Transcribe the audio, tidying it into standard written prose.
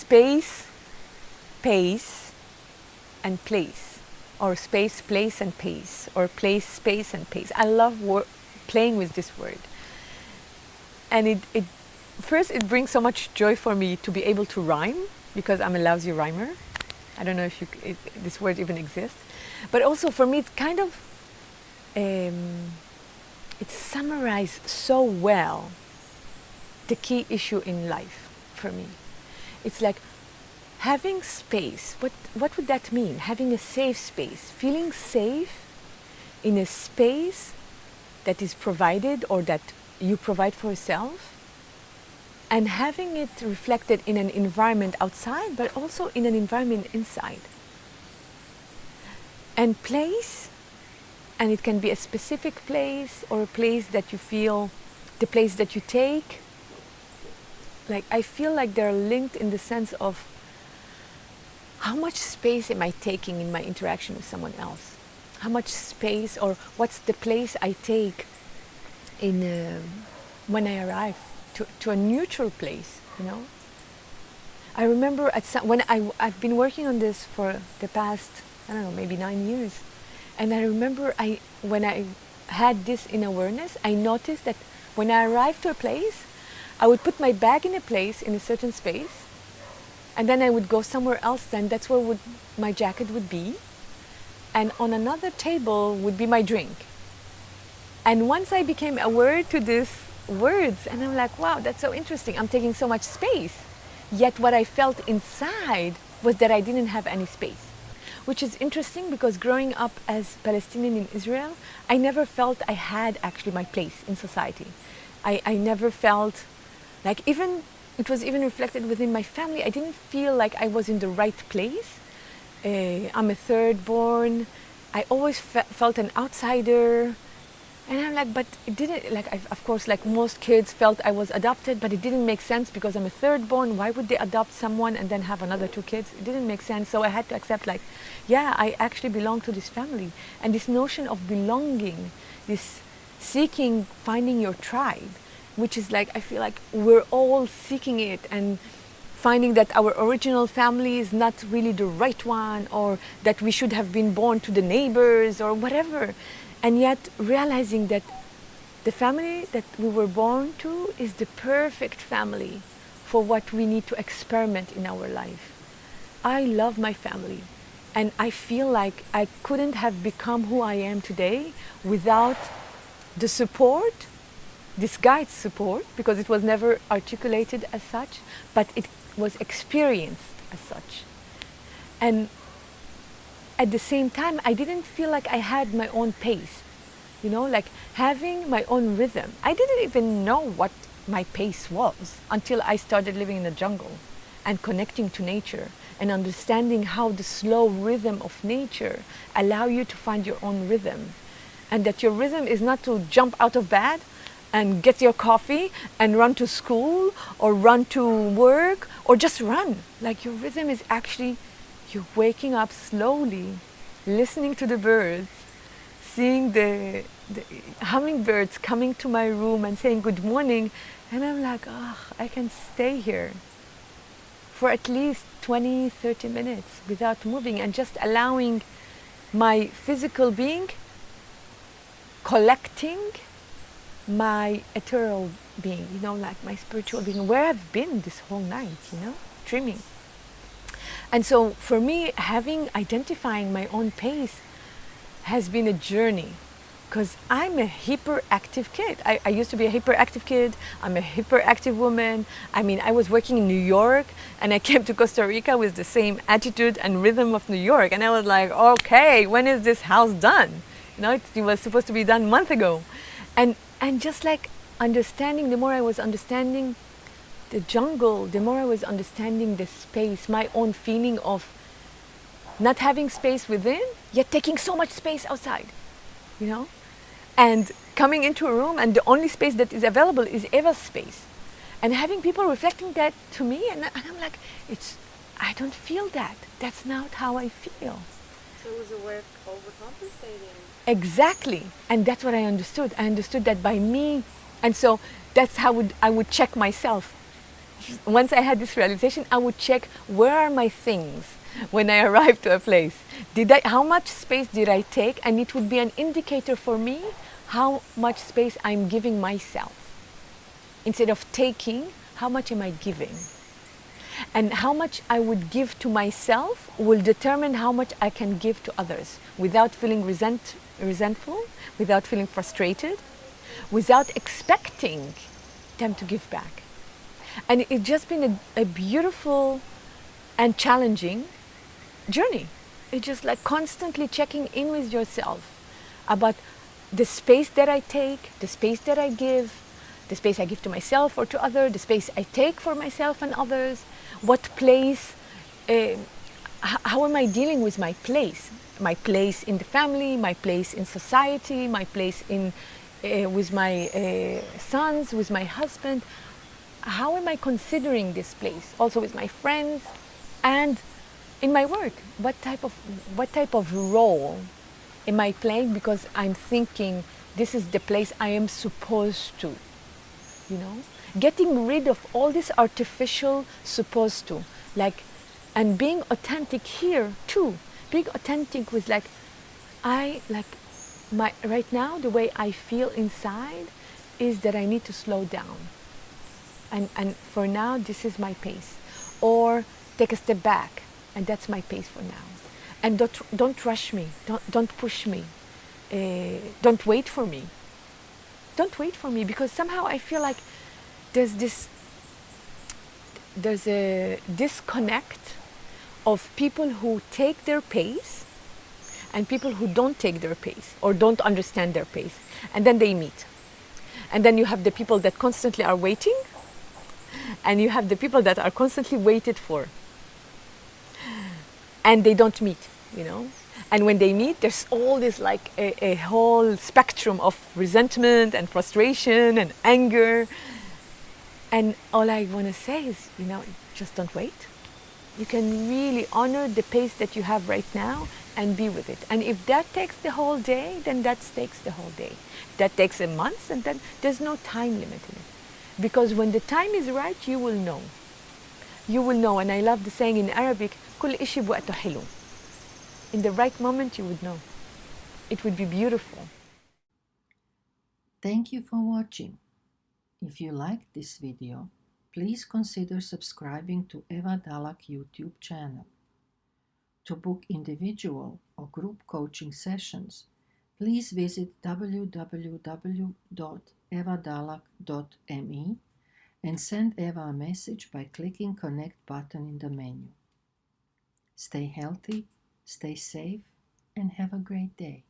space, pace, and place, or space, place, and pace, or place, space, and pace. I love playing with this word. And it first, it brings so much joy for me to be able to rhyme, because I'm a lousy rhymer. I don't know if this word even exists. But also for me, it's kind of, it summarizes so well the key issue in life for me. It's like having space. What would that mean? Having a safe space, feeling safe in a space that is provided or that you provide for yourself, and having it reflected in an environment outside, but also in an environment inside. And place, and it can be a specific place or a place that you feel, the place that you take. Like, I feel like they're linked in the sense of how much space am I taking in my interaction with someone else? How much space, or what's the place I take in when I arrive to a neutral place, you know? I remember when I've been working on this for the past, I don't know, maybe 9 years. And I remember when I had this in awareness, I noticed that when I arrived to a place, I would put my bag in a place, in a certain space, and then I would go somewhere else, and that's where my jacket would be. And on another table would be my drink. And once I became aware to these words, and I'm like, wow, that's so interesting. I'm taking so much space. Yet what I felt inside was that I didn't have any space. Which is interesting, because growing up as Palestinian in Israel, I never felt I had actually my place in society. I never felt like, even it was even reflected within my family, I didn't feel like I was in the right place. I'm a third born. I always felt an outsider. And I'm like, but it didn't, like, of course, like most kids felt I was adopted, but it didn't make sense because I'm a third born. Why would they adopt someone and then have another 2 kids? It didn't make sense. So I had to accept, like, yeah, I actually belong to this family. And this notion of belonging, this seeking, finding your tribe, which is like, I feel like we're all seeking it and finding that our original family is not really the right one, or that we should have been born to the neighbors or whatever. And yet realizing that the family that we were born to is the perfect family for what we need to experiment in our life. I love my family, and I feel like I couldn't have become who I am today without the support, this guide's support, because it was never articulated as such, but it was experienced as such. And at the same time, I didn't feel like I had my own pace, you know, like having my own rhythm. I didn't even know what my pace was until I started living in the jungle and connecting to nature and understanding how the slow rhythm of nature allow you to find your own rhythm. And that your rhythm is not to jump out of bed and get your coffee and run to school or run to work or just run. Like, your rhythm is actually you're waking up slowly, listening to the birds, seeing the hummingbirds coming to my room and saying good morning, and I'm like, oh, I can stay here for at least 20, 30 minutes without moving, and just allowing my physical being collecting my ethereal being, you know, like my spiritual being, where I've been this whole night, you know, dreaming. And so for me, identifying my own pace has been a journey, because I'm a hyperactive kid. I used to be a hyperactive kid. I'm a hyperactive woman. I mean, I was working in New York, and I came to Costa Rica with the same attitude and rhythm of New York. And I was like, okay, when is this house done? You know, it was supposed to be done a month ago. And just like understanding, the more I was understanding the jungle, the more I was understanding the space, my own feeling of not having space within, yet taking so much space outside, you know? And coming into a room, and the only space that is available is Eva's space. And having people reflecting that to me, and I'm like, I don't feel that. That's not how I feel. So it was a way of overcompensating. Exactly. And that's what I understood. I understood that by me. And so that's how I would check myself. once I had this realization, I would check where are my things when I arrive to a place. How much space did I take? And it would be an indicator for me how much space I'm giving myself. Instead of taking, how much am I giving? And how much I would give to myself will determine how much I can give to others without feeling resentful, without feeling frustrated, without expecting them to give back. And it's just been a beautiful and challenging journey. It's just like constantly checking in with yourself about the space that I take, the space that I give, the space I give to myself or to others, the space I take for myself and others, what place, how am I dealing with my place? My place in the family, my place in society, my place in with my sons, with my husband. How am I considering this place? Also with my friends and in my work. What type of role am I playing? Because I'm thinking this is the place I am supposed to. You know, getting rid of all this artificial supposed to, like, and being authentic here too. Being authentic with like, I like my right now the way I feel inside is that I need to slow down. And for now, this is my pace. Or take a step back, and that's my pace for now. And don't rush me. Don't push me. Don't wait for me. Don't wait for me, because somehow I feel like there's a disconnect of people who take their pace and people who don't take their pace or don't understand their pace, and then they meet. And then you have the people that constantly are waiting, and you have the people that are constantly waited for, and they don't meet, you know. And when they meet, there's all this like a whole spectrum of resentment and frustration and anger. And all I want to say is, you know, just don't wait. You can really honor the pace that you have right now and be with it. And if that takes the whole day, then that takes the whole day. If that takes a month, and then there's no time limit in it. Because when the time is right, you will know. You will know. And I love the saying in Arabic, كل إشي بوقته حلو. In the right moment, you would know. It would be beautiful. Thank you for watching. If you liked this video, please consider subscribing to Eva Dalak YouTube channel. To book individual or group coaching sessions, please visit www.evadalak.me and send Eva a message by clicking Connect button in the menu. Stay healthy, stay safe, and have a great day.